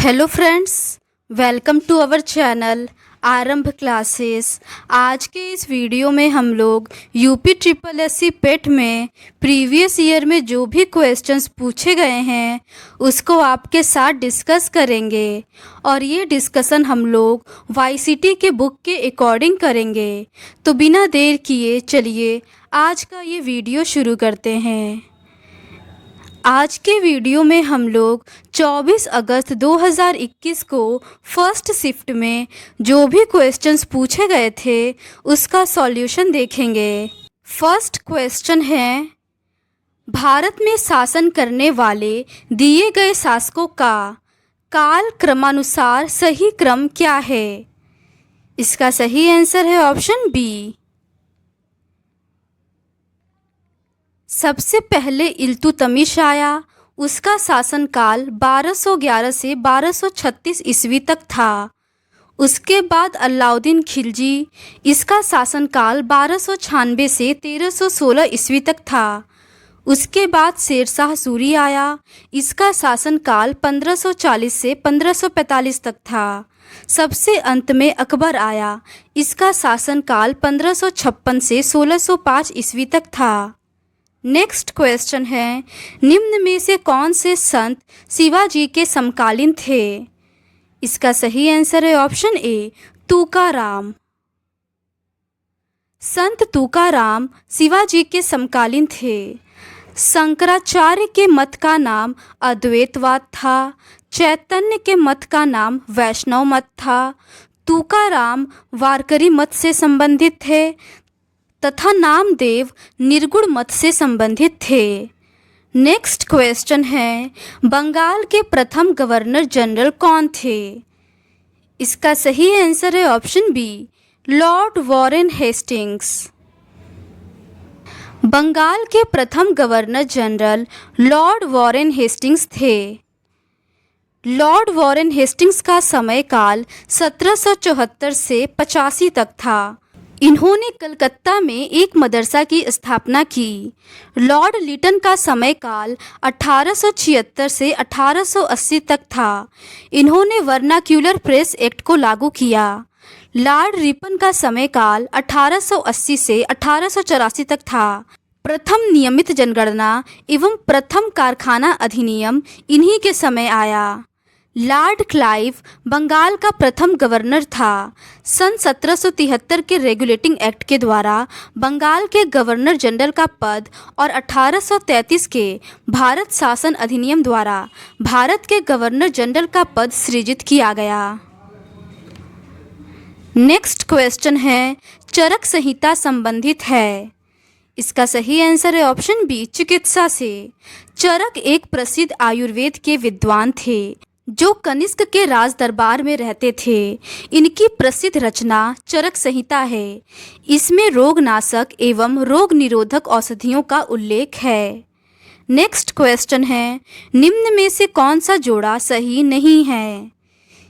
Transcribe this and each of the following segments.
Hello friends, welcome to our channel Aarambh classes. आज के इस वीडियो में हम लोग यूपी ट्रिपल एससी पेट में प्रीवियस ईयर में जो भी क्वेश्चंस पूछे गए हैं उसको आपके साथ डिस्कस करेंगे और ये डिस्कशन हम लोग वाईसीटी के बुक के अकॉर्डिंग करेंगे। तो बिना देर किए चलिए आज का ये वीडियो शुरू करते हैं। आज के वीडियो में हम लोग 24 अगस्त 2021 को फर्स्ट शिफ्ट में जो भी क्वेश्चंस पूछे गए थे उसका सॉल्यूशन देखेंगे। फर्स्ट क्वेश्चन है, भारत में शासन करने वाले दिए गए शासकों का काल क्रमानुसार सही क्रम क्या है? इसका सही आंसर है ऑप्शन बी। सबसे पहले इल्तुतमिश आया, उसका शासनकाल 1211 से 1236 ईस्वी तक था। उसके बाद अलाउद्दीन खिलजी, इसका शासनकाल 1296 से 1316 ईस्वी तक था। उसके बाद शेरशाह सूरी आया, इसका शासनकाल 1540 से 1545 तक था। सबसे अंत में अकबर आया, इसका शासनकाल 1556 से 1605 ईस्वी तक था। नेक्स्ट क्वेश्चन है, निम्न में से कौन से संत शिवाजी के समकालीन थे? इसका सही आंसर है ऑप्शन ए, तुकाराम। संत तुकाराम शिवाजी के समकालीन थे। शंकराचार्य के मत का नाम अद्वैतवाद था। चैतन्य के मत का नाम वैष्णव मत था। तुकाराम वारकरी मत से संबंधित थे तथा नामदेव निर्गुण मत से संबंधित थे। नेक्स्ट क्वेश्चन है, बंगाल के प्रथम गवर्नर जनरल कौन थे? इसका सही आंसर है option B, Lord Warren Hastings. Bengal के प्रथम governor general Lord Warren Hastings थे। लॉर्ड वॉरेन हेस्टिंग्स का समयकाल 1774 से 85 तक था। इन्होंने कलकत्ता में एक मदरसा की स्थापना की। लॉर्ड लिटन का समयकाल 1876 से 1880 तक था। इन्होंने वर्नाक्यूलर प्रेस एक्ट को लागू किया। लॉर्ड रिपन का समयकाल 1880 से 1884 तक था। प्रथम नियमित जनगणना एवं प्रथम कारखाना अधिनियम इन्हीं के समय आया। लॉर्ड क्लाइव बंगाल का प्रथम गवर्नर था। सन 1773 के रेगुलेटिंग एक्ट के द्वारा बंगाल के गवर्नर जनरल का पद और 1833 के भारत शासन अधिनियम द्वारा भारत के गवर्नर जनरल का पद सृजित किया गया। नेक्स्ट क्वेश्चन है, चरक संहिता संबंधित है। इसका सही आंसर है ऑप्शन बी, चिकित्सा से। चरक एक प्रसिद्ध आयुर्वेद के विद्वान थे जो कनिष्क के राज दरबार में रहते थे। इनकी प्रसिद्ध रचना चरक संहिता है। इसमें रोगनाशक एवं रोग निरोधक औषधियों का उल्लेख है। नेक्स्ट क्वेश्चन है, निम्न में से कौन सा जोड़ा सही नहीं है?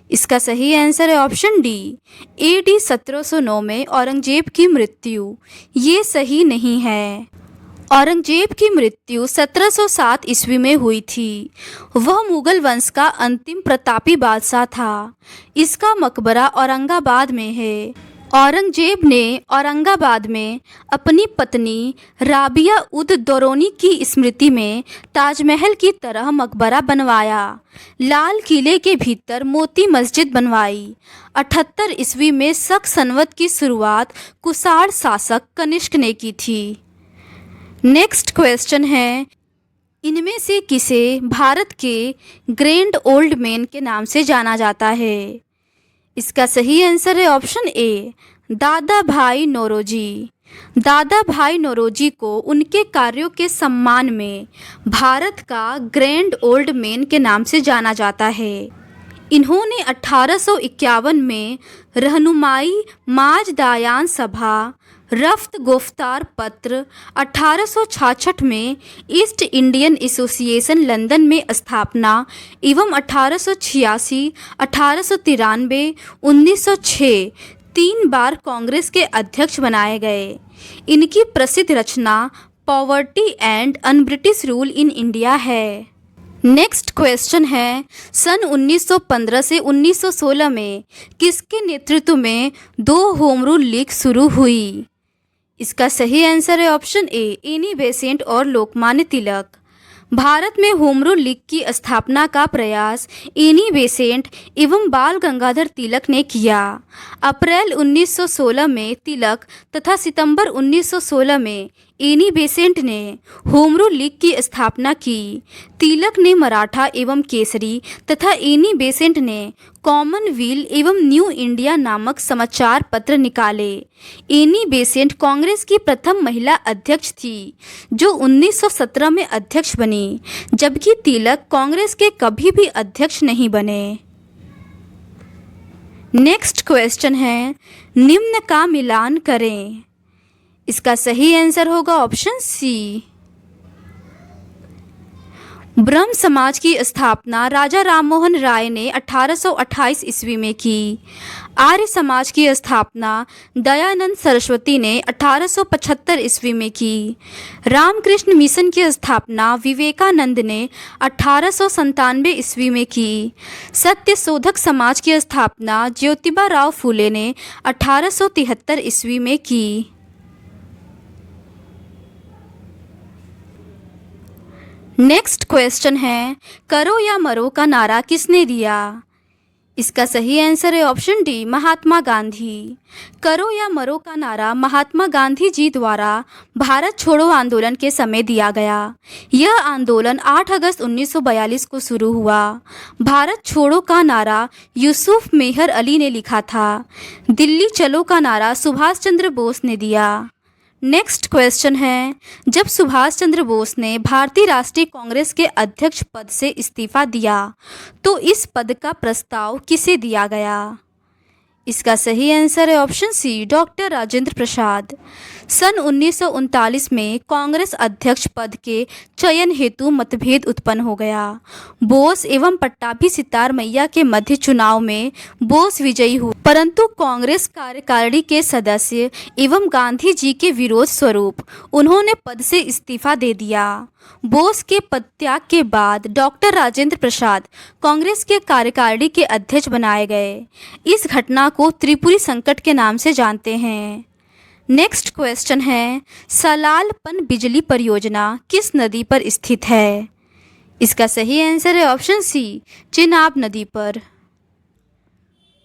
इसका सही आंसर है ऑप्शन डी, AD 1709 में औरंगजेब की मृत्यु। ये सही नहीं है। औरंगजेब की मृत्यु 1707 ईस्वी में हुई थी। वह मुगल वंश का अंतिम प्रतापी बादशाह था। इसका मकबरा औरंगाबाद में है। औरंगजेब ने औरंगाबाद में अपनी पत्नी राबिया उद दौरानी की स्मृति में ताजमहल की तरह मकबरा बनवाया। लाल किले के भीतर मोती मस्जिद बनवाई। 78 ईस्वी में शक संवत की शुरुआत कुषाण शासक कनिष्क ने की थी। नेक्स्ट क्वेश्चन है, इनमें से किसे भारत के ग्रैंड ओल्ड मैन के नाम से जाना जाता है? इसका सही आंसर है ऑप्शन ए, दादा भाई नौरोजी। दादा भाई नौरोजी को उनके कार्यों के सम्मान में भारत का ग्रैंड ओल्ड मैन के नाम से जाना जाता है। इन्होंने 1851 में रहनुमाई माजदायान सभा, रफ्त गुफ्तार पत्र, 1866 में ईस्ट इंडियन एसोसिएशन लंदन में स्थापना एवं 1886, 1893, 1906 3 बार कांग्रेस के अध्यक्ष बनाए गए। इनकी प्रसिद्ध रचना poverty and un British rule in India है। नेक्स्ट क्वेश्चन है, सन 1915 से 1916 में किसके नेतृत्व में 2 होम रूल लीग शुरू हुई? इसका सही आंसर है ऑप्शन ए, एनी बेसेंट और लोकमान्य तिलक। भारत में होम रूल लीग की स्थापना का प्रयास एनी बेसेंट एवं बाल गंगाधर तिलक ने किया। अप्रैल 1916 में तिलक तथा सितंबर 1916 में एनी बेसेंट ने होम रूल लीग की स्थापना की। तिलक ने मराठा एवं केसरी तथा एनी बेसेंट ने कॉमनवेल्थ एवं न्यू इंडिया नामक समाचार पत्र निकाले। एनी बेसेंट कांग्रेस की प्रथम महिला अध्यक्ष थी जो 1917 में अध्यक्ष बनी, जबकि तिलक कांग्रेस के कभी भी अध्यक्ष नहीं बने। नेक्स्ट क्वेश्चन है, निम्न का मिलान करें। इसका सही आंसर होगा ऑप्शन सी। ब्रह्म समाज की स्थापना राजा राममोहन राय ने 1828 ईस्वी में की। आर्य समाज की स्थापना दयानंद सरस्वती ने 1875 ईस्वी में की। रामकृष्ण मिशन की स्थापना विवेकानंद ने 1897 ईस्वी में की। सत्य शोधक समाज की स्थापना ज्योतिबा राव फूले ने 1873 ईस्वी में की। नेक्स्ट क्वेश्चन है, करो या मरो का नारा किसने दिया? इसका सही आंसर है ऑप्शन डी, महात्मा गांधी। करो या मरो का नारा महात्मा गांधी जी द्वारा भारत छोड़ो आंदोलन के समय दिया गया। यह आंदोलन 8 अगस्त 1942 को शुरू हुआ। भारत छोड़ो का नारा यूसुफ मेहर अली ने लिखा था। दिल्ली चलो का नारा सुभाष चंद्र बोस ने दिया। नेक्स्ट क्वेश्चन है, जब सुभाष चंद्र बोस ने भारतीय राष्ट्रीय कांग्रेस के अध्यक्ष पद से इस्तीफा दिया तो इस पद का प्रस्ताव किसे दिया गया? इसका सही आंसर है ऑप्शन सी, डॉक्टर राजेंद्र प्रसाद। सन 1939 में कांग्रेस अध्यक्ष पद के चयन हेतु मतभेद उत्पन्न हो गया। बोस एवं पट्टाभी सितार मैया के मध्य चुनाव में बोस विजयी हुए, परंतु कांग्रेस कार्यकारिणी के सदस्य एवं गांधी जी के विरोध स्वरूप उन्होंने पद से इस्तीफा दे दिया। बोस के पदत्याग के बाद डॉक्टर राजेंद्र प्रसाद कांग्रेस के कार्यकारिणी के अध्यक्ष बनाए गए। इस घटना को त्रिपुरी संकट के नाम से जानते हैं। नेक्स्ट क्वेश्चन है, सलाल पन बिजली परियोजना किस नदी पर स्थित है? इसका सही आंसर है ऑप्शन सी, चिनाब नदी पर।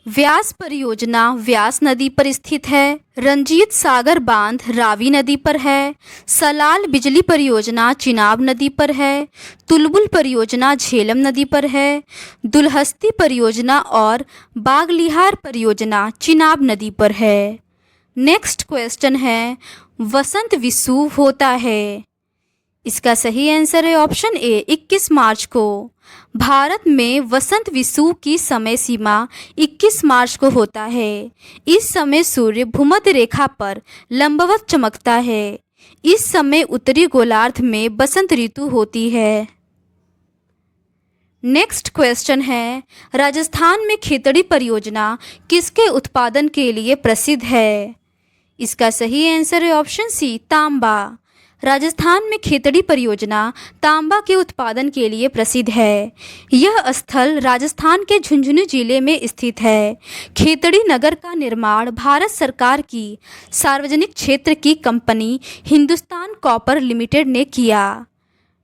व्यास परियोजना व्यास नदी पर स्थित है। रंजीत सागर बांध रावी नदी पर है। सलाल बिजली परियोजना चिनाब नदी पर है। तुलबुल परियोजना झेलम नदी पर है। दुलहस्ती परियोजना और बागलिहार परियोजना चिनाब नदी पर है। नेक्स्ट क्वेश्चन है, वसंत विषुव होता है। इसका सही आंसर है ऑप्शन ए, 21 मार्च को। भारत में वसंत विषुव की समय सीमा 21 मार्च को होता है। इस समय सूर्य भूमध्य रेखा पर लंबवत चमकता है। इस समय उत्तरी गोलार्ध में बसंत ऋतु होती है। नेक्स्ट क्वेश्चन है, राजस्थान में खेतड़ी परियोजना किसके उत्पादन के लिए प्रसिद्ध है? इसका सही आंसर है ऑप्शन सी, तांबा। राजस्थान में खेतड़ी परियोजना तांबा के उत्पादन के लिए प्रसिद्ध है। यह स्थल राजस्थान के झुंझुनू जिले में स्थित है। खेतड़ी नगर का निर्माण भारत सरकार की सार्वजनिक क्षेत्र की कंपनी हिंदुस्तान कॉपर लिमिटेड ने किया।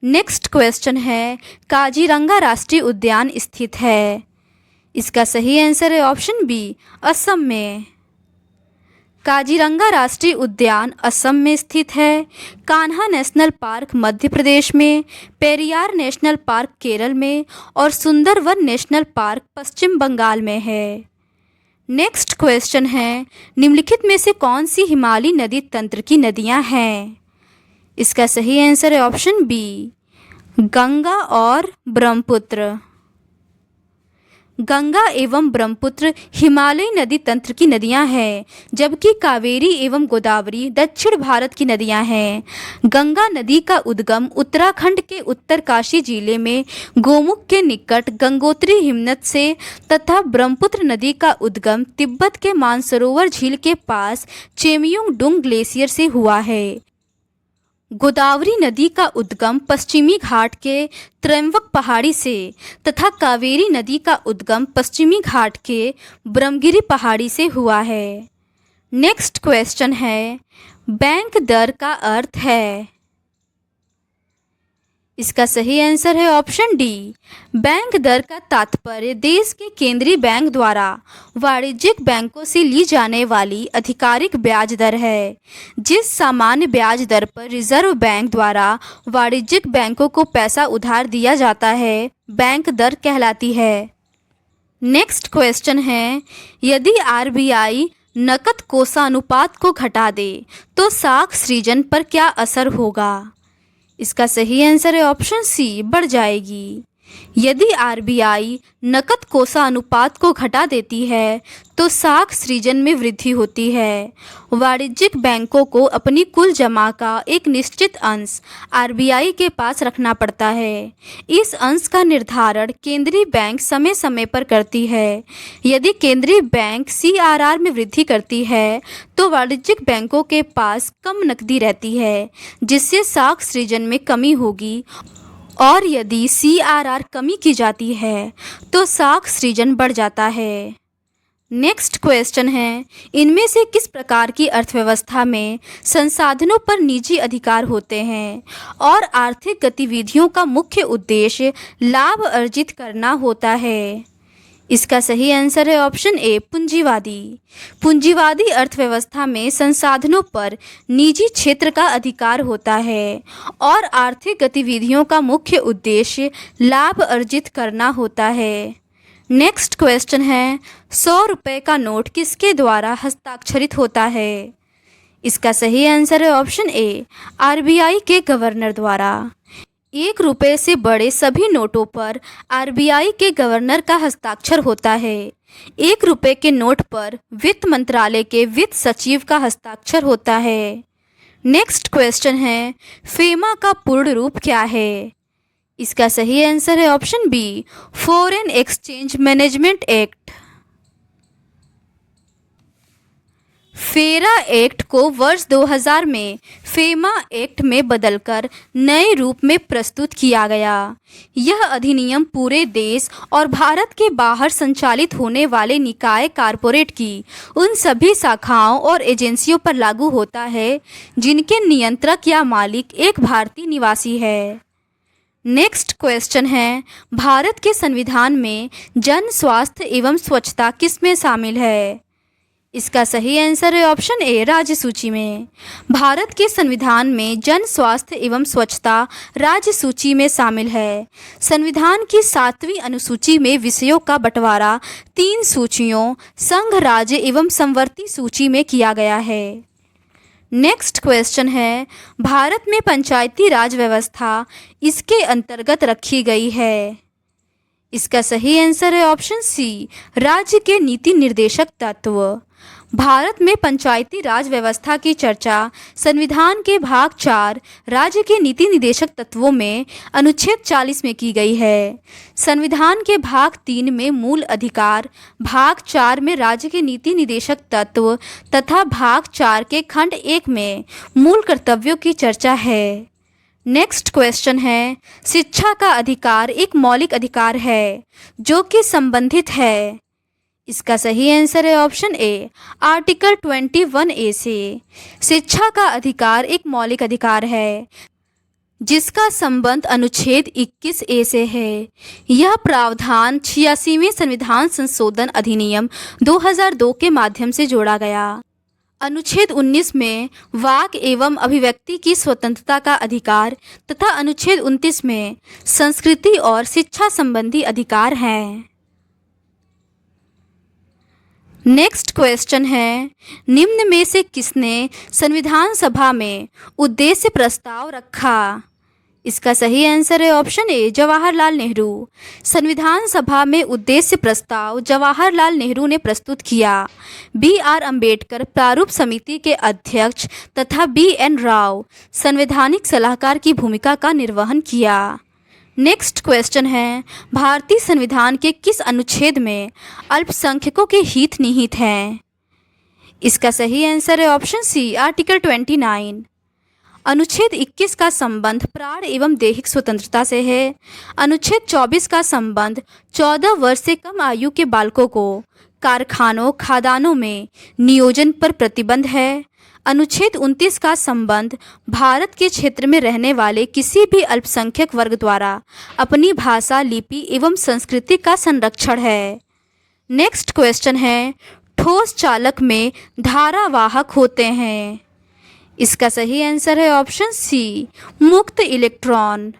नेक्स्ट क्वेश्चन है, काजीरंगा राष्ट्रीय उद्यान स्थित है। इसका सही आंसर है ऑप्शन बी, असम में। काजीरंगा राष्ट्रीय उद्यान असम में स्थित है। कान्हा नेशनल पार्क मध्य प्रदेश में, पेरियार नेशनल पार्क केरल में और सुंदरवन नेशनल पार्क पश्चिम बंगाल में है। नेक्स्ट क्वेश्चन है, निम्नलिखित में से कौन सी हिमालयी नदी तंत्र की नदियां हैं? इसका सही आंसर है ऑप्शन बी, गंगा और ब्रह्मपुत्र। गंगा एवं ब्रह्मपुत्र हिमालयी नदी तंत्र की नदियां हैं, जबकि कावेरी एवं गोदावरी दक्षिण भारत की नदियां हैं। गंगा नदी का उद्गम उत्तराखंड के उत्तरकाशी जिले में गोमुख के निकट गंगोत्री हिमनद से तथा ब्रह्मपुत्र नदी का उद्गम तिब्बत के मानसरोवर झील के पास चेमयुंग डुंग ग्लेशियर से हुआ है। गोदावरी नदी का उद्गम पश्चिमी घाट के त्रयंबक पहाड़ी से तथा कावेरी नदी का उद्गम पश्चिमी घाट के ब्रह्मगिरी पहाड़ी से हुआ है। नेक्स्ट क्वेश्चन है, बैंक दर का अर्थ है। इसका सही आंसर है ऑप्शन डी। बैंक दर का तात्पर्य देश के केंद्रीय बैंक द्वारा वाणिज्यिक बैंकों से ली जाने वाली आधिकारिक ब्याज दर है। जिस सामान्य ब्याज दर पर रिजर्व बैंक द्वारा वाणिज्यिक बैंकों को पैसा उधार दिया जाता है, बैंक दर कहलाती है। नेक्स्ट क्वेश्चन है, यदि आरबीआई नकद कोषानुपात को घटा दे तो साख सृजन पर क्या असर होगा? इसका सही आंसर है ऑप्शन सी, बढ़ जाएगी। यदि आरबीआई नकद कोषानुपात को घटा देती है तो साख सृजन में वृद्धि होती है। वाणिज्यिक बैंकों को अपनी कुल जमा का एक निश्चित अंश आरबीआई के पास रखना पड़ता है। इस अंश का निर्धारण केंद्रीय बैंक समय समय पर करती है। यदि केंद्रीय बैंक सीआरआर में वृद्धि करती है तो वाणिज्यिक बैंकों के पास कम नकदी रहती है, जिससे साख सृजन में कमी होगी, और यदि सीआरआर कमी की जाती है तो साख सृजन बढ़ जाता है। नेक्स्ट क्वेश्चन है, इनमें से किस प्रकार की अर्थव्यवस्था में संसाधनों पर निजी अधिकार होते हैं और आर्थिक गतिविधियों का मुख्य उद्देश्य लाभ अर्जित करना होता है? इसका सही आंसर है ऑप्शन ए, पूंजीवादी। पूंजीवादी अर्थव्यवस्था में संसाधनों पर निजी क्षेत्र का अधिकार होता है और आर्थिक गतिविधियों का मुख्य उद्देश्य लाभ अर्जित करना होता है। नेक्स्ट क्वेश्चन है, 100 रुपये का नोट किसके द्वारा हस्ताक्षरित होता है? इसका सही आंसर है ऑप्शन ए, आरबीआई के गवर्नर द्वारा। 1 रुपये से बड़े सभी नोटों पर आरबीआई के गवर्नर का हस्ताक्षर होता है। 1 रुपये के नोट पर वित्त मंत्रालय के वित्त सचिव का हस्ताक्षर होता है। नेक्स्ट क्वेश्चन है, फेमा का पूर्ण रूप क्या है? इसका सही आंसर है option B, foreign exchange management act. FERA act को वर्ष 2000 में फेमा एक्ट में बदलकर नए रूप में प्रस्तुत किया गया। यह अधिनियम पूरे देश और भारत के बाहर संचालित होने वाले निकाय कॉरपोरेट की उन सभी शाखाओं और एजेंसियों पर लागू होता है जिनके नियंत्रक या मालिक एक भारतीय निवासी है। नेक्स्ट क्वेश्चन है, भारत के संविधान में जन स्वास्थ्य एवं स्वच्छता किस में शामिल है? इसका सही आंसर है ऑप्शन ए, राज्य सूची में। भारत के संविधान में जन स्वास्थ्य एवं स्वच्छता राज्य सूची में शामिल है। संविधान की 7वीं अनुसूची में विषयों का बंटवारा 3 सूचियों संघ, राज्य एवं समवर्ती सूची में किया गया है। नेक्स्ट क्वेश्चन है, भारत में पंचायती राज व्यवस्था इसके अंतर्गत रखी गई है? इसका सही आंसर है ऑप्शन सी, राज्य के नीति निर्देशक तत्व। भारत में पंचायती राज व्यवस्था की चर्चा संविधान के भाग 4 राज्य के नीति निर्देशक तत्वों में अनुच्छेद 40 में की गई है। संविधान के भाग 3 में मूल अधिकार, भाग 4 में राज्य के नीति निर्देशक तत्व तथा भाग 4 के खंड 1 में मूल कर्तव्यों की चर्चा है। नेक्स्ट क्वेश्चन है, शिक्षा का अधिकार एक मौलिक अधिकार है जो कि संबंधित है? इसका सही आंसर है ऑप्शन ए, आर्टिकल 21A से। शिक्षा का अधिकार एक मौलिक अधिकार है जिसका संबंध अनुच्छेद 21A से है। यह प्रावधान 86वें संविधान संशोधन अधिनियम 2002 के माध्यम से जोड़ा गया। अनुच्छेद 19 में वाक एवं अभिव्यक्ति की स्वतंत्रता का अधिकार तथा अनुच्छेद 29 में संस्कृति और शिक्षा संबंधी अधिकार हैं। नेक्स्ट क्वेश्चन है, निम्न में से किसने संविधान सभा में उद्देश्य प्रस्ताव रखा? इसका सही आंसर है ऑप्शन ए, जवाहरलाल नेहरू। संविधान सभा में उद्देश्य प्रस्ताव जवाहरलाल नेहरू ने प्रस्तुत किया। BR अम्बेडकर प्रारूप समिति के अध्यक्ष तथा BN राव संवैधानिक सलाहकार की भूमिका का निर्वहन किया। नेक्स्ट क्वेश्चन है, भारतीय संविधान के किस अनुच्छेद में अल्पसंख्यकों के हित निहित हैं? इसका सही आंसर है ऑप्शन सी, आर्टिकल 29। अनुच्छेद 21 का संबंध प्राण एवं दैहिक स्वतंत्रता से है। अनुच्छेद 24 का संबंध 14 वर्ष से कम आयु के बालकों को कारखानों खदानों में नियोजन पर प्रतिबंध है। अनुच्छेद 29 का संबंध भारत के क्षेत्र में रहने वाले किसी भी अल्पसंख्यक वर्ग द्वारा अपनी भाषा, लिपि एवं संस्कृति का संरक्षण है। नेक्स्ट क्वेश्चन है, ठोस चालक में धारावाहक होते हैं। इसका सही आंसर है ऑप्शन सी, मुक्त इलेक्ट्रॉन।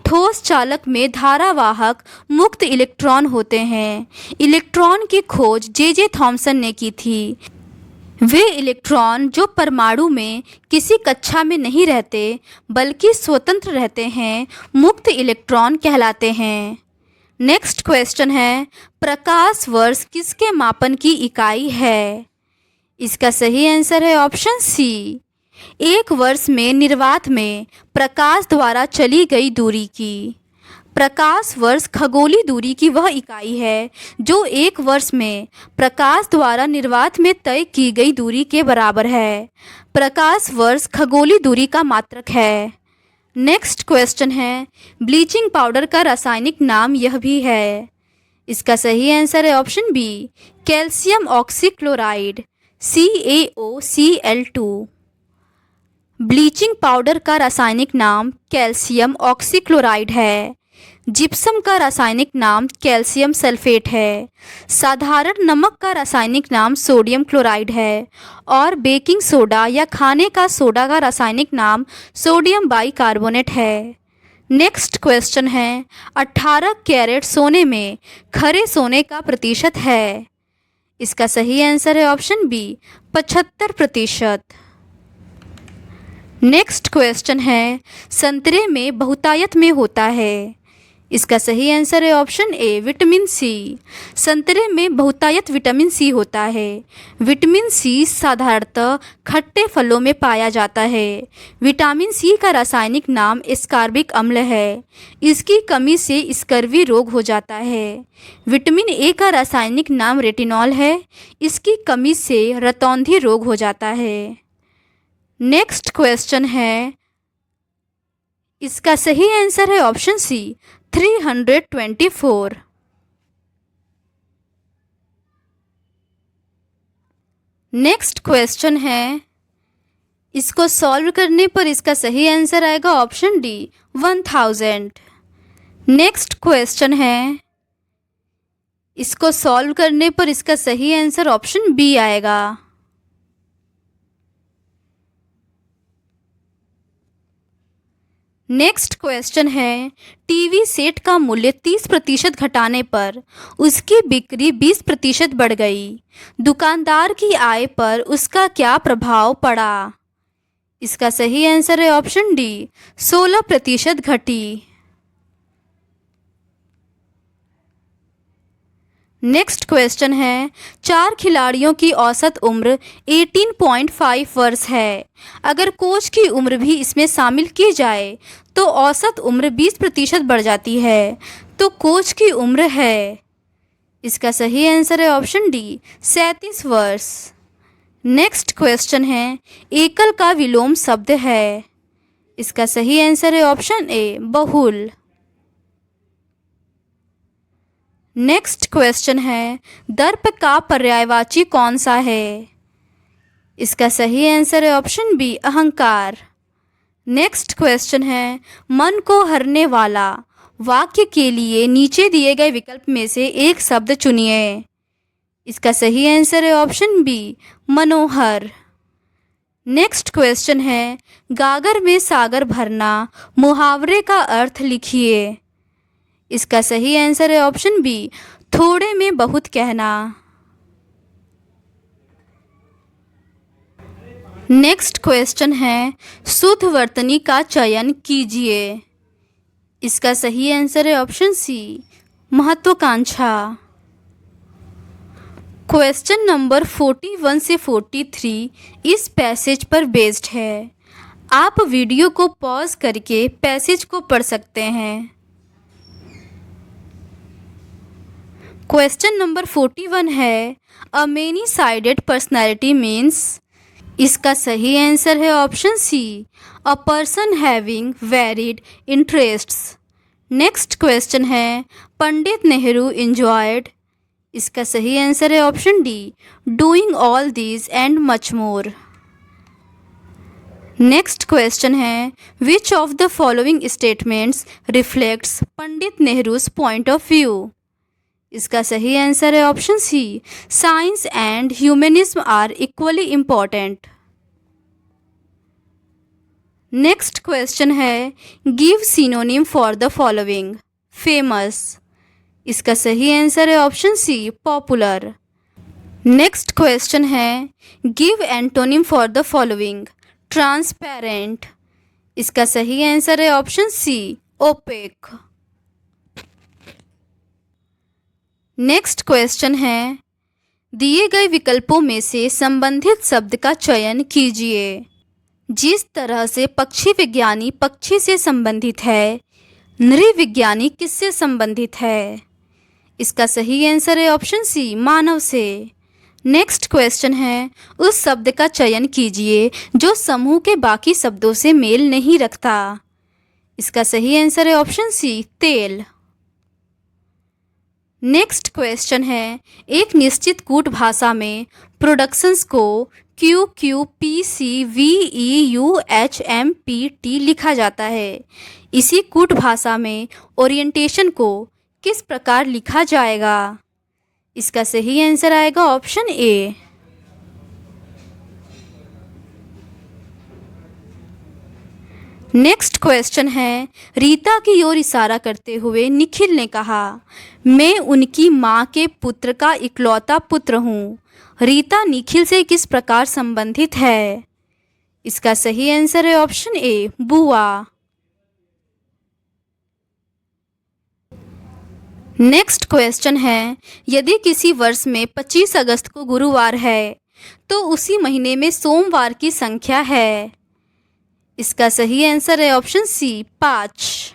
ठोस चालक में धारावाहक मुक्त इलेक्ट्रॉन होते हैं। इलेक्ट्रॉन की खोज जे थॉमसन ने की थी। वे इलेक्ट्रॉन जो परमाणु में किसी कक्षा में नहीं रहते बल्कि स्वतंत्र रहते हैं, मुक्त इलेक्ट्रॉन कहलाते हैं। नेक्स्ट क्वेश्चन है, प्रकाश वर्ष किसके मापन की इकाई है? इसका सही आंसर है ऑप्शन सी, एक वर्ष में निर्वात में प्रकाश द्वारा चली गई दूरी की। प्रकाश वर्ष खगोलीय दूरी की वह इकाई है जो एक वर्ष में प्रकाश द्वारा निर्वात में तय की गई दूरी के बराबर है। प्रकाश वर्ष खगोलीय दूरी का मात्रक है। नेक्स्ट क्वेश्चन है, ब्लीचिंग पाउडर का रासायनिक नाम यह भी है। इसका सही आंसर है option B, calcium oxychloride CaOCl2। Bleaching powder का रासायनिक नाम कैल्शियम ऑक्सीक्लोराइड है। जिप्सम का रासायनिक नाम कैल्शियम सल्फेट है। साधारण नमक का रासायनिक नाम सोडियम क्लोराइड है और बेकिंग सोडा या खाने का सोडा का रासायनिक नाम सोडियम बाइकार्बोनेट है। नेक्स्ट क्वेश्चन है, 18 कैरेट सोने में खरे सोने का प्रतिशत है। इसका सही आंसर है ऑप्शन बी, 75%। नेक्स्ट क्वेश्चन है, संतरे में बहुतायत में होता है। इसका सही आंसर है ऑप्शन ए, विटामिन सी। संतरे में बहुतायत विटामिन सी होता है। विटामिन सी साधारणतः खट्टे फलों में पाया जाता है। विटामिन सी का रासायनिक नाम एस्कॉर्बिक अम्ल है। इसकी कमी से स्कर्वी रोग हो जाता है। विटामिन ए का रासायनिक नाम रेटिनॉल है। इसकी कमी से रतौंधी रोग हो जाता है। नेक्स्ट क्वेश्चन है, इसका सही आंसर है ऑप्शन सी, 324। नेक्स्ट क्वेश्चन है, इसको सॉल्व करने पर इसका सही आंसर आएगा ऑप्शन डी, 1000। नेक्स्ट क्वेश्चन है, इसको सॉल्व करने पर इसका सही आंसर ऑप्शन बी आएगा। नेक्स्ट क्वेश्चन है, टीवी सेट का मूल्य 30% घटाने पर उसकी बिक्री 20% बढ़ गई। दुकानदार की आय पर उसका क्या प्रभाव पड़ा? इसका सही आंसर है ऑप्शन डी, 16% घटी। नेक्स्ट क्वेश्चन है, 4 खिलाड़ियों की औसत उम्र 18.5 वर्ष है। अगर कोच की उम्र भी इसमें शामिल की जाए तो औसत उम्र 20% बढ़ जाती है। तो कोच की उम्र है, इसका सही आंसर है ऑप्शन डी, 37 वर्ष। नेक्स्ट क्वेश्चन है, एकल का विलोम शब्द है। इसका सही आंसर है ऑप्शन ए, बहुल। नेक्स्ट क्वेश्चन है, दर्प का पर्यायवाची कौन सा है? इसका सही आंसर है ऑप्शन बी, अहंकार। नेक्स्ट क्वेश्चन है, मन को हरने वाला वाक्य के लिए नीचे दिए गए विकल्प में से एक शब्द चुनिए। इसका सही आंसर है ऑप्शन बी, मनोहर। नेक्स्ट क्वेश्चन है, गागर में सागर भरना मुहावरे का अर्थ लिखिए। इसका सही आंसर है ऑप्शन बी, थोड़े में बहुत कहना। नेक्स्ट क्वेश्चन है, शुद्ध वर्तनी का चयन कीजिए। इसका सही आंसर है ऑप्शन सी, महत्वाकांक्षा। क्वेश्चन नंबर 41 से 43 इस पैसेज पर बेस्ड है। आप वीडियो को पॉज करके पैसेज को पढ़ सकते हैं। क्वेश्चन नंबर 41 है, a many sided personality means. इसका सही आंसर है option C, a person having varied interests. Next question है पंडित नेहरू इंजॉयड। इसका सही आंसर है option D, doing all these and much more. Next question है which of the following statements reflects Pandit Nehru's point of view. इसका सही answer है option C, science and humanism are equally important. Next question है give synonym for the following. Famous. इसका सही answer है option C, popular. Next question है give antonym for the following. Transparent. इसका सही आंसर है option C, opaque. Next question है दिए गए विकल्पों में से संबंधित शब्द का चयन कीजिए। जिस तरह से पक्षी विज्ञानी पक्षी से संबंधित है, नृविज्ञानी किससे संबंधित है। इसका सही आंसर है ऑप्शन सी, मानव से। नेक्स्ट क्वेश्चन है उस शब्द का चयन कीजिए जो समूह के बाकी शब्दों से मेल नहीं रखता। इसका सही आंसर है ऑप्शन सी, तेल। नेक्स्ट क्वेश्चन है एक निश्चित कूट भाषा में प्रोडक्शंस को QQPCVEUHMPT लिखा जाता है। इसी कूट भाषा में ओरिएंटेशन को किस प्रकार लिखा जाएगा। इसका सही आंसर आएगा ऑप्शन ए। नेक्स्ट क्वेश्चन है रीता की ओर इशारा करते हुए निखिल ने कहा, मैं उनकी माँ के पुत्र का इकलौता पुत्र हूँ। रीता निखिल से किस प्रकार संबंधित है। इसका सही आंसर है ऑप्शन ए, बुआ। नेक्स्ट क्वेश्चन है यदि किसी वर्ष में 25 अगस्त को गुरुवार है तो उसी महीने में सोमवार की संख्या है। इसका सही आंसर है ऑप्शन सी, 5।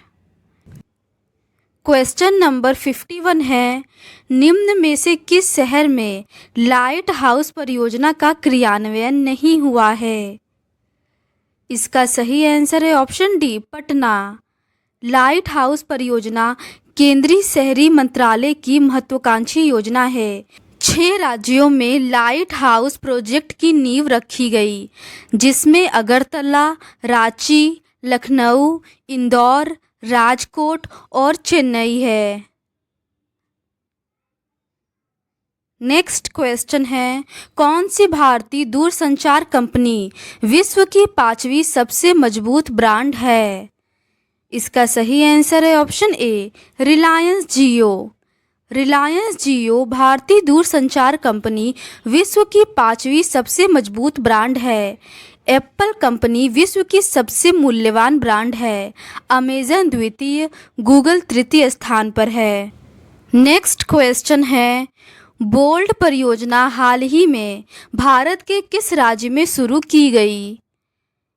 क्वेश्चन नंबर 51 है निम्न में से किस शहर में लाइट हाउस परियोजना का क्रियान्वयन नहीं हुआ है। इसका सही आंसर है option D, Patna. Light house परियोजना केंद्रीय शहरी मंत्रालय की महत्वाकांक्षी योजना है। 6 राज्यों में लाइट हाउस प्रोजेक्ट की नींव रखी गई, जिसमें अगरतला, रांची, लखनऊ, इंदौर, राजकोट और चेन्नई है। नेक्स्ट क्वेश्चन है कौन सी भारतीय दूरसंचार कंपनी विश्व की 5वीं सबसे मजबूत ब्रांड है। इसका सही आंसर है ऑप्शन ए, रिलायंस जियो। रिलायंस जियो भारतीय दूरसंचार कंपनी विश्व की 5वीं सबसे मजबूत ब्रांड है। एप्पल कंपनी विश्व की सबसे मूल्यवान ब्रांड है। अमेजन द्वितीय, गूगल तृतीय स्थान पर है। नेक्स्ट क्वेश्चन है बोल्ड परियोजना हाल ही में भारत के किस राज्य में शुरू की गई।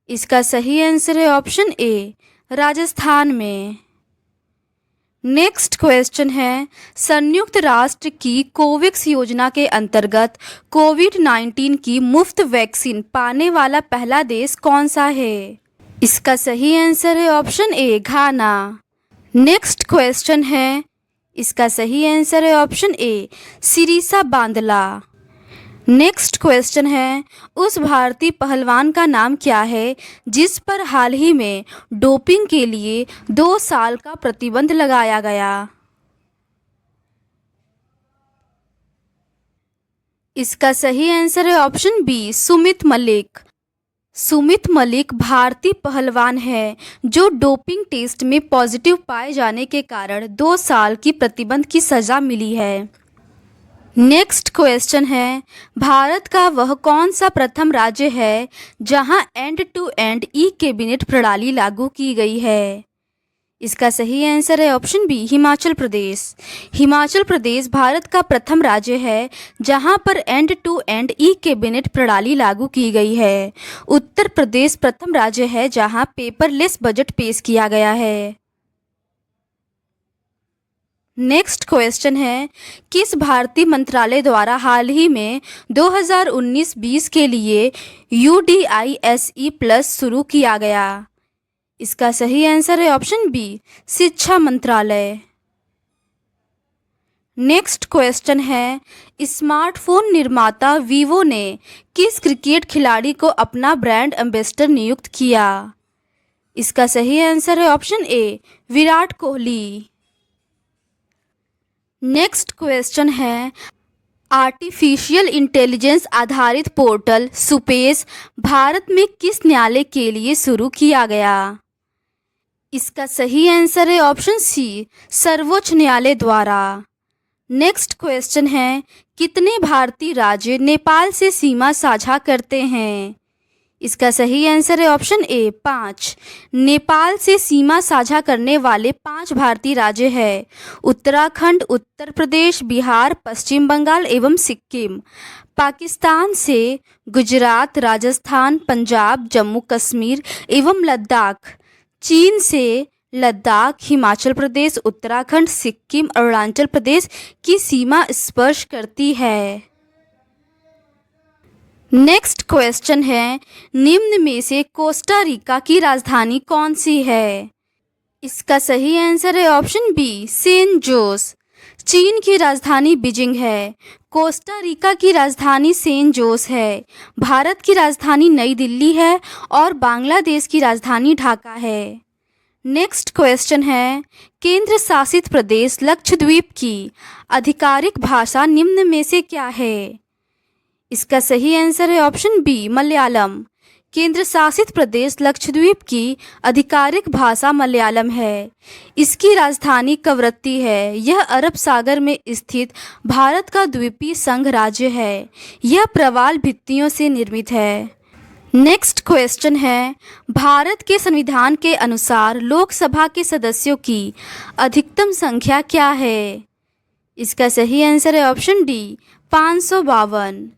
इसका सही आंसर है ऑप्शन ए, राजस्थान में। नेक्स्ट क्वेश्चन है संयुक्त राष्ट्र की कोवैक्स योजना के अंतर्गत कोविड-19 की मुफ्त वैक्सीन पाने वाला पहला देश कौन सा है। इसका सही आंसर है option A, Ghana. Next question है इसका सही आंसर है option A, Sirisa बांदला। Next question है उस भारतीय पहलवान का नाम क्या है जिस पर हाल ही में डोपिंग के लिए 2 साल का प्रतिबंध लगाया गया। इसका सही आंसर है ऑप्शन बी, सुमित मलिक। सुमित मलिक भारतीय पहलवान है जो डोपिंग टेस्ट में पॉजिटिव पाए जाने के कारण 2 साल की प्रतिबंध की सज़ा मिली है। नेक्स्ट क्वेश्चन है भारत का वह कौन सा प्रथम राज्य है जहां end to end e cabinet प्रणाली लागू की गई है। इसका सही आंसर है ऑप्शन बी, हिमाचल प्रदेश। हिमाचल प्रदेश भारत का प्रथम राज्य है जहां पर end to end e cabinet प्रणाली लागू की गई है। उत्तर प्रदेश प्रथम राज्य है जहां पेपरलेस बजट पेश किया गया है। नेक्स्ट क्वेश्चन है, किस भारतीय मंत्रालय द्वारा हाल ही में 2019-20 के लिए UDISE प्लस शुरू किया गया? इसका सही आंसर है ऑप्शन बी, शिक्षा मंत्रालय। नेक्स्ट क्वेश्चन है, स्मार्टफोन निर्माता वीवो ने किस क्रिकेट खिलाड़ी को अपना ब्रांड एम्बेसडर नियुक्त किया? इसका सही आंसर है option A, Virat Kohli. Next question है, आर्टिफिशियल इंटेलिजेंस आधारित पोर्टल सुपेस भारत में किस न्यायालय के लिए शुरू किया गया? इसका सही आंसर है ऑप्शन सी, सर्वोच्च न्यायालय द्वारा। नेक्स्ट क्वेश्चन है, कितने भारतीय राज्य नेपाल से सीमा साझा करते हैं? इसका सही आंसर है ऑप्शन ए, 5। नेपाल से सीमा साझा करने वाले 5 भारतीय राज्य हैं उत्तराखंड, उत्तर प्रदेश, बिहार, पश्चिम बंगाल एवं सिक्किम। पाकिस्तान से गुजरात, राजस्थान, पंजाब, जम्मू कश्मीर एवं लद्दाख। चीन से लद्दाख, हिमाचल प्रदेश, उत्तराखंड, सिक्किम, अरुणाचल प्रदेश की सीमा स्पर्श करती है। नेक्स्ट क्वेश्चन है, निम्न में से कोस्टा रिका की राजधानी कौन सी है? इसका सही आंसर है ऑप्शन बी, सेंट जोस। चीन की राजधानी बीजिंग है। कोस्टा रिका की राजधानी सेंट जोस है। भारत की राजधानी नई दिल्ली है और बांग्लादेश की राजधानी ढाका है। नेक्स्ट क्वेश्चन है, केंद्र शासित प्रदेश लक्षद्वीप की आधिकारिक भाषा निम्न में से क्या है? इसका सही आंसर है ऑप्शन बी, मलयालम। केंद्र शासित प्रदेश लक्षद्वीप की आधिकारिक भाषा मलयालम है। इसकी राजधानी कवरत्ती है। यह अरब सागर में स्थित भारत का द्वीपीय संघ राज्य है। यह प्रवाल भित्तियों से निर्मित है। नेक्स्ट क्वेश्चन है, भारत के संविधान के अनुसार लोकसभा के सदस्यों की अधिकतम संख्या क्या है? इसका सही आंसर है ऑप्शन डी, 552।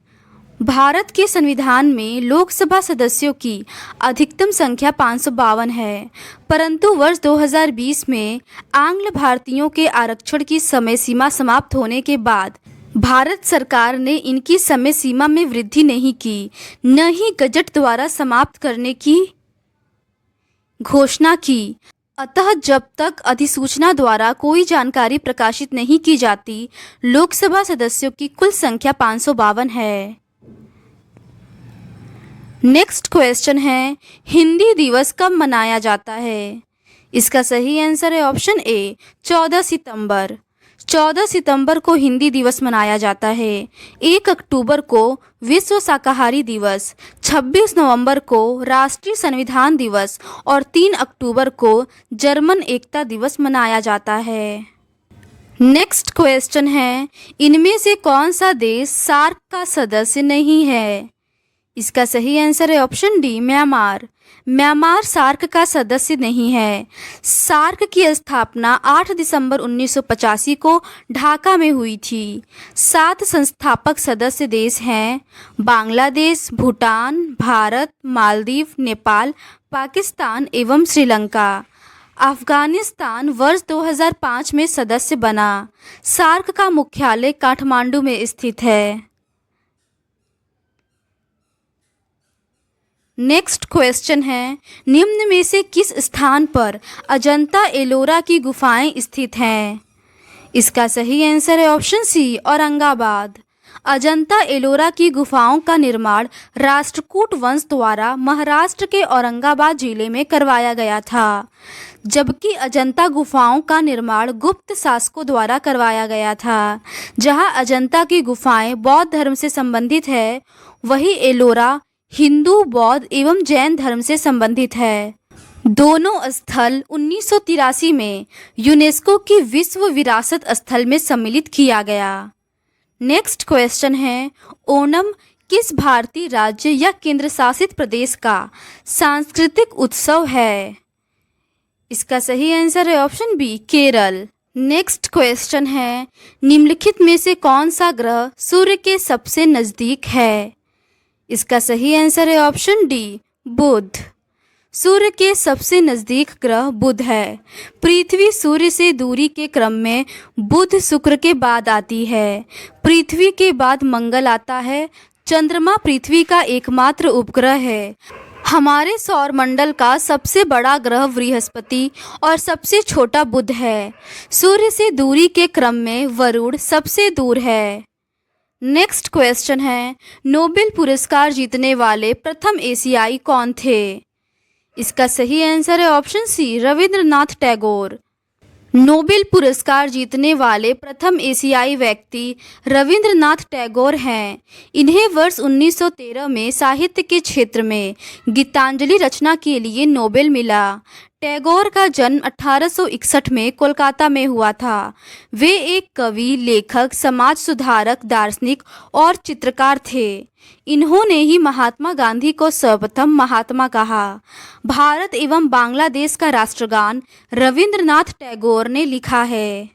भारत के संविधान में लोकसभा सदस्यों की अधिकतम संख्या 552 है, परंतु वर्ष 2020 में आंग्ल भारतीयों के आरक्षण की समय सीमा समाप्त होने के बाद भारत सरकार ने इनकी समय सीमा में वृद्धि नहीं की, न ही गजट द्वारा समाप्त करने की घोषणा की। अतः जब तक अधिसूचना द्वारा कोई जानकारी प्रकाशित नहीं की जाती, लोकसभा सदस्यों की कुल संख्या 552 है। नेक्स्ट क्वेश्चन है, हिंदी दिवस कब मनाया जाता है? इसका सही आंसर है ऑप्शन ए, 14 सितंबर। 14 सितंबर को हिंदी दिवस मनाया जाता है। 1 अक्टूबर को विश्व शाकाहारी दिवस, 26 नवंबर को राष्ट्रीय संविधान दिवस और 3 अक्टूबर को जर्मन एकता दिवस मनाया जाता है। नेक्स्ट क्वेश्चन है, इनमें से कौन सा देश सार्क का सदस्य नहीं है? इसका सही आंसर है option D, Myanmar. Myanmar SAARC का सदस्य नहीं है। सार्क की स्थापना 8 दिसंबर 1985 को ढाका में हुई थी। 7 संस्थापक सदस्य देश हैं बांग्लादेश, भूटान, भारत, मालदीव, नेपाल, पाकिस्तान एवं श्रीलंका। अफगानिस्तान वर्ष 2005 में सदस्य बना। सार्क का मुख्यालय काठमांडू में स्थित है। नेक्स्ट क्वेश्चन है, निम्न में से किस स्थान पर अजंता एलोरा की गुफाएं स्थित हैं? इसका सही आंसर है ऑप्शन सी, औरंगाबाद। अजंता एलोरा की गुफाओं का निर्माण राष्ट्रकूट वंश द्वारा महाराष्ट्र के औरंगाबाद जिले में करवाया गया था, जबकि अजंता गुफाओं का निर्माण गुप्त शासकों द्वारा करवाया गया था। जहां अजंता की गुफाएं बौद्ध धर्म से संबंधित है, वही एलोरा हिंदू, बौद्ध एवं जैन धर्म से संबंधित है। दोनों स्थल 1983 में यूनेस्को की विश्व विरासत स्थल में सम्मिलित किया गया। नेक्स्ट क्वेश्चन है, ओणम किस भारतीय राज्य या केंद्र शासित प्रदेश का सांस्कृतिक उत्सव है? इसका सही आंसर है option B, Kerala. Next question है, निम्नलिखित में से कौन सा ग्रह सूर्य के सबसे नज़दीक है? इसका सही आंसर है ऑप्शन डी, बुध। सूर्य के सबसे नज़दीक ग्रह बुध है। पृथ्वी सूर्य से दूरी के क्रम में बुध शुक्र के बाद आती है। पृथ्वी के बाद मंगल आता है। चंद्रमा पृथ्वी का एकमात्र उपग्रह है। हमारे सौरमंडल का सबसे बड़ा ग्रह बृहस्पति और सबसे छोटा बुध है। सूर्य से दूरी के क्रम में वरुण सबसे दूर है। नेक्स्ट क्वेश्चन है, नोबेल पुरस्कार जीतने वाले प्रथम एशियाई कौन थे? इसका सही आंसर है option C, Rabindranath Tagore. Nobel पुरस्कार जीतने वाले प्रथम एशियाई व्यक्ति रविंद्रनाथ टैगोर हैं। इन्हें वर्ष 1913 में साहित्य के क्षेत्र में गीतांजलि रचना के लिए नोबेल मिला। टैगोर का जन्म 1861 में कोलकाता में हुआ था। वे एक कवि, लेखक, समाज सुधारक, दार्शनिक और चित्रकार थे। इन्होंने ही महात्मा गांधी को सर्वप्रथम महात्मा कहा। भारत एवं बांग्लादेश का राष्ट्रगान रविंद्रनाथ टैगोर ने लिखा है।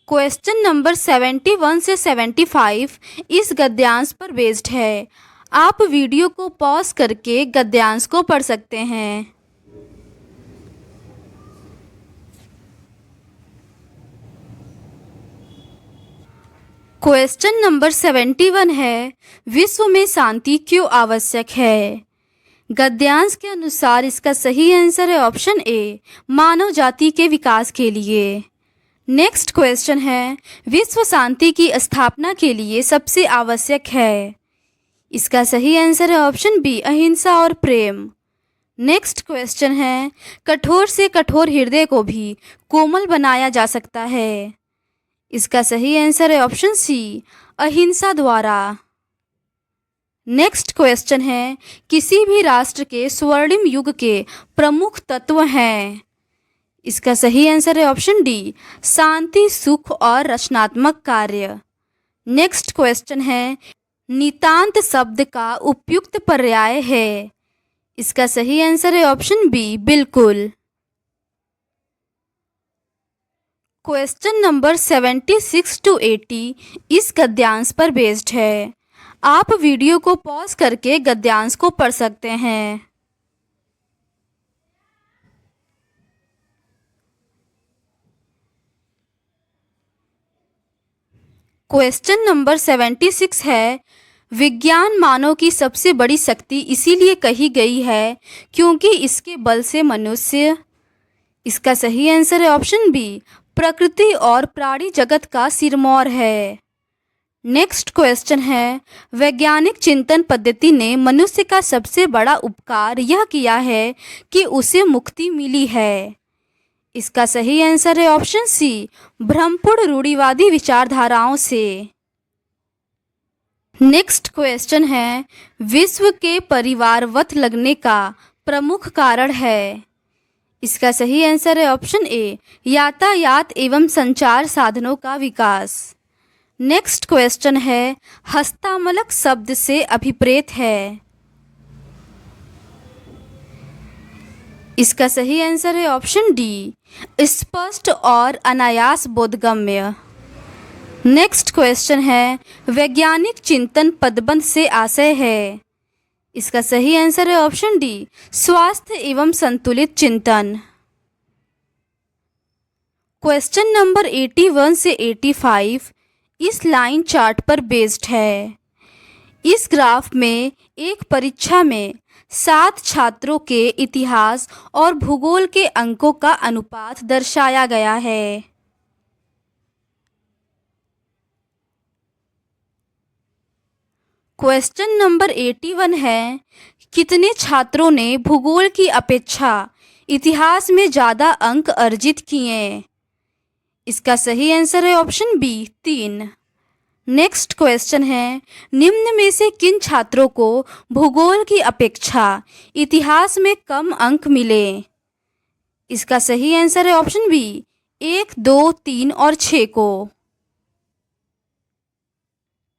क्वेश्चन नंबर 71 से 75 इस गद्यांश पर बेस्ड है। आप वीडियो को पॉज करके गद्यांश को पढ़ सकते हैं। क्वेश्चन नंबर 71 है, विश्व में शांति क्यों आवश्यक है? गद्यांश के अनुसार इसका सही आंसर है ऑप्शन ए, मानव जाति के विकास के लिए। नेक्स्ट क्वेश्चन है, विश्व शांति की स्थापना के लिए सबसे आवश्यक है। इसका सही आंसर है ऑप्शन बी, अहिंसा और प्रेम। नेक्स्ट क्वेश्चन है, कठोर से कठोर हृदय को भी कोमल बनाया जा सकता है। इसका सही आंसर है ऑप्शन सी, अहिंसा द्वारा। नेक्स्ट क्वेश्चन है, किसी भी राष्ट्र के स्वर्णिम युग के प्रमुख तत्व हैं। इसका सही आंसर है ऑप्शन डी, शांति, सुख और रचनात्मक कार्य। नेक्स्ट क्वेश्चन है, नितांत शब्द का उपयुक्त पर्याय है। इसका सही आंसर है ऑप्शन बी, बिल्कुल। क्वेश्चन नंबर 76 to 80 इस गद्यांश पर बेस्ड है। आप वीडियो को पॉज करके गद्यांश को पढ़ सकते हैं। क्वेश्चन नंबर 76 है, विज्ञान मानव की सबसे बड़ी शक्ति इसीलिए कही गई है क्योंकि इसके बल से मनुष्य। इसका सही आंसर है ऑप्शन बी, प्रकृति और प्राणी जगत का सिरमौर है। नेक्स्ट क्वेश्चन है, वैज्ञानिक चिंतन पद्धति ने मनुष्य का सबसे बड़ा उपकार यह किया है कि उसे मुक्ति मिली है। इसका सही आंसर है ऑप्शन सी, भ्रमपूर्ण रूढ़िवादी विचारधाराओं से। नेक्स्ट क्वेश्चन है, विश्व के परिवारवत लगने का प्रमुख कारण है। इसका सही आंसर है ऑप्शन ए, यातायात एवं संचार साधनों का विकास। नेक्स्ट क्वेश्चन है, हस्तामलक शब्द से अभिप्रेत है। इसका सही आंसर है ऑप्शन डी, स्पष्ट और अनायास बोधगम्य। नेक्स्ट क्वेश्चन है, वैज्ञानिक चिंतन पदबंध से आशय है। इसका सही आंसर है ऑप्शन डी, स्वास्थ्य एवं संतुलित चिंतन। क्वेश्चन नंबर 81 से 85 इस लाइन चार्ट पर बेस्ड है। इस ग्राफ में एक परीक्षा में 7 छात्रों के इतिहास और भूगोल के अंकों का अनुपात दर्शाया गया है। क्वेश्चन नंबर 81 है, कितने छात्रों ने भूगोल की अपेक्षा इतिहास में ज़्यादा अंक अर्जित किए? इसका सही आंसर है ऑप्शन बी, 3। नेक्स्ट क्वेश्चन है, निम्न में से किन छात्रों को भूगोल की अपेक्षा इतिहास में कम अंक मिले? इसका सही आंसर है ऑप्शन बी, 1, 2, 3 और 6 को।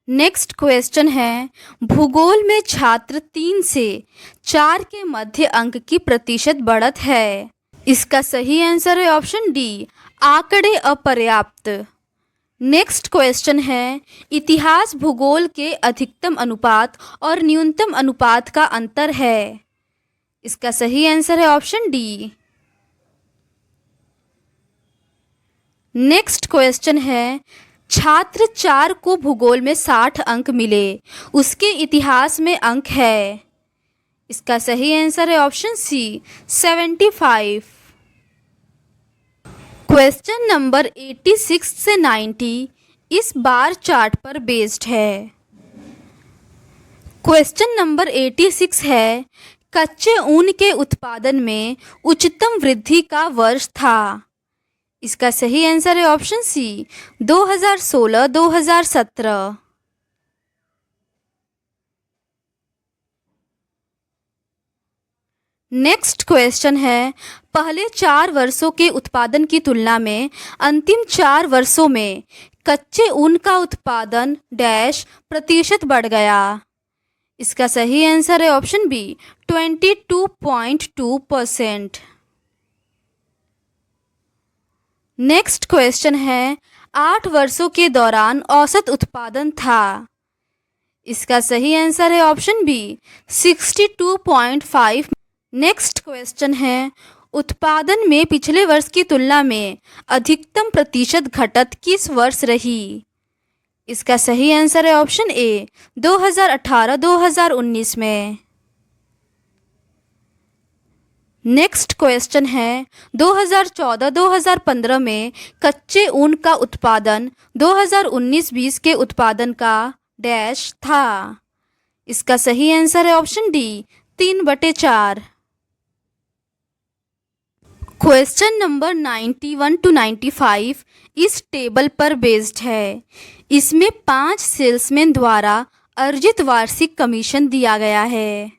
नेक्स्ट क्वेश्चन है, भूगोल में छात्र 3 से 4 के मध्य अंक की प्रतिशत बढ़त है। इसका सही आंसर है ऑप्शन डी, आंकड़े अपर्याप्त। नेक्स्ट क्वेश्चन है, इतिहास भूगोल के अधिकतम अनुपात और न्यूनतम अनुपात का अंतर है। इसका सही आंसर है ऑप्शन डी। नेक्स्ट क्वेश्चन है, छात्र 4 को भूगोल में 60 अंक मिले, उसके इतिहास में अंक है। इसका सही आंसर है ऑप्शन सी 75। क्वेश्चन नंबर 86 से 90 इस बार चार्ट पर बेस्ड है। क्वेश्चन नंबर 86 है, कच्चे ऊन के उत्पादन में उच्चतम वृद्धि का वर्ष था। इसका सही आंसर है ऑप्शन सी 2016-2017। नेक्स्ट क्वेश्चन है, पहले 4 वर्षों के उत्पादन की तुलना में अंतिम 4 वर्षों में कच्चे ऊन का उत्पादन डैश प्रतिशत बढ़ गया। इसका सही आंसर है ऑप्शन बी 22.2%। नेक्स्ट क्वेश्चन है, 8 वर्षों के दौरान औसत उत्पादन था। इसका सही आंसर है ऑप्शन बी 62.5। नेक्स्ट क्वेश्चन है, उत्पादन में पिछले वर्ष की तुलना में अधिकतम प्रतिशत घटत किस वर्ष रही। इसका सही आंसर है ऑप्शन ए 2018-2019 में। नेक्स्ट क्वेश्चन है, 2014-2015 में कच्चे ऊन का उत्पादन 2019-20 के उत्पादन का डैश था। इसका सही आंसर है option D 3/4। Question number 91 to 95 इस टेबल पर बेस्ड है। इसमें 5 सेल्समैन द्वारा अर्जित वार्षिक कमीशन दिया गया है।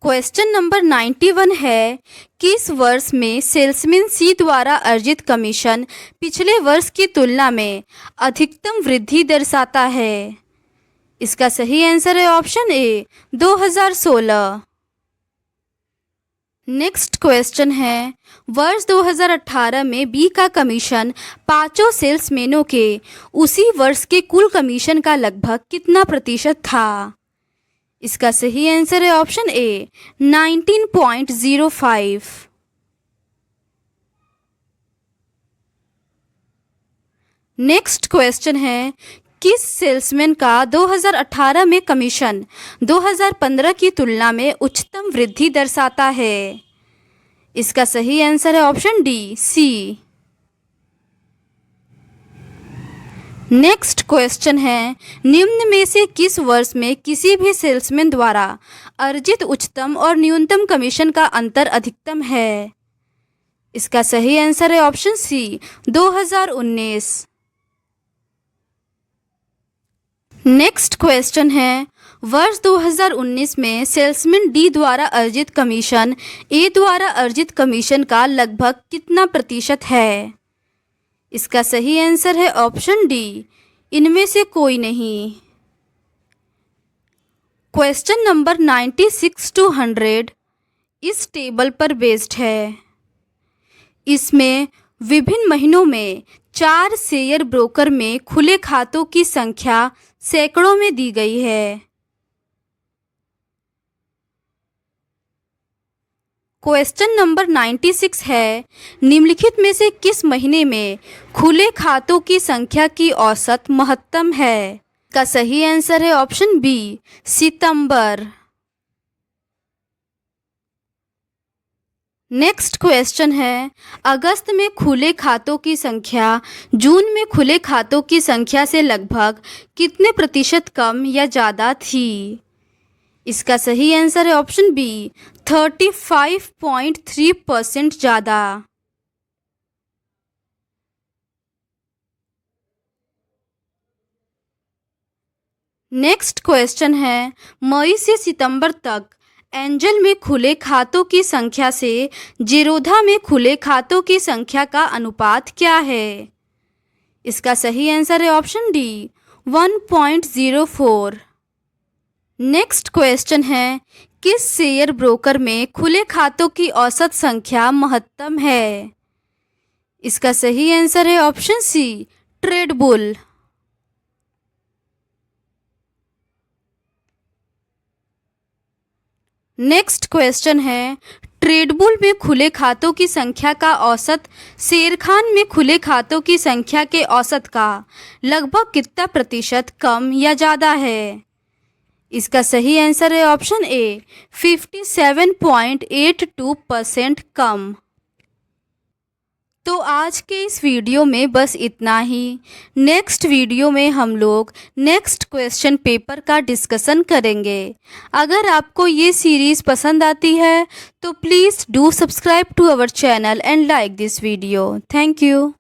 क्वेश्चन नंबर 91 है, किस वर्ष में सेल्समैन सी द्वारा अर्जित कमीशन पिछले वर्ष की तुलना में अधिकतम वृद्धि दर्शाता है। इसका सही आंसर है ऑप्शन ए 2016। नेक्स्ट क्वेश्चन है, वर्ष 2018 में बी का कमीशन 5 सेल्समैनों के उसी वर्ष के कुल कमीशन का लगभग कितना प्रतिशत था। इसका सही आंसर है ऑप्शन ए 19.05। नेक्स्ट क्वेश्चन है, किस सेल्समैन का 2018 में कमीशन 2015 की तुलना में उच्चतम वृद्धि दर्शाता है। इसका सही आंसर है option D C. Next question है, निम्न में से किस वर्ष में किसी भी सेल्समैन द्वारा अर्जित उच्चतम और न्यूनतम कमीशन का अंतर अधिकतम है। इसका सही आंसर है ऑप्शन सी 2019। नेक्स्ट क्वेश्चन है, वर्ष 2019 में सेल्समैन डी द्वारा अर्जित कमीशन ए द्वारा अर्जित कमीशन का लगभग कितना प्रतिशत है। इसका सही आंसर है ऑप्शन डी इनमें से कोई नहीं। क्वेश्चन नंबर 96 to 100 इस टेबल पर बेस्ड है। इसमें विभिन्न महीनों में 4 शेयर ब्रोकर में खुले खातों की संख्या सैकड़ों में दी गई है। क्वेश्चन नंबर 96 है, निम्नलिखित में से किस महीने में खुले खातों की संख्या की औसत महत्तम है। का सही आंसर है ऑप्शन बी सितंबर। नेक्स्ट क्वेश्चन है, अगस्त में खुले खातों की संख्या जून में खुले खातों की संख्या से लगभग कितने प्रतिशत कम या ज़्यादा थी। इसका सही आंसर है ऑप्शन बी 35.3% ज़्यादा। नेक्स्ट क्वेश्चन है, मई से सितंबर तक एंजल में खुले खातों की संख्या से जीरोधा में खुले खातों की संख्या का अनुपात क्या है। इसका सही आंसर है ऑप्शन डी 1.04। नेक्स्ट क्वेश्चन है, किस शेयर ब्रोकर में खुले खातों की औसत संख्या महत्तम है। इसका सही आंसर है ऑप्शन सी ट्रेडबुल। नेक्स्ट क्वेश्चन है, ट्रेडबुल में खुले खातों की संख्या का औसत शेरखान में खुले खातों की संख्या के औसत का लगभग कितना प्रतिशत कम या ज़्यादा है? इसका सही आंसर है ऑप्शन ए 57.82% कम। तो आज के इस वीडियो में बस इतना ही। नेक्स्ट वीडियो में हम लोग नेक्स्ट क्वेश्चन पेपर का डिस्कशन करेंगे। अगर आपको ये सीरीज़ पसंद आती है तो please do subscribe to our channel and like this video. Thank you.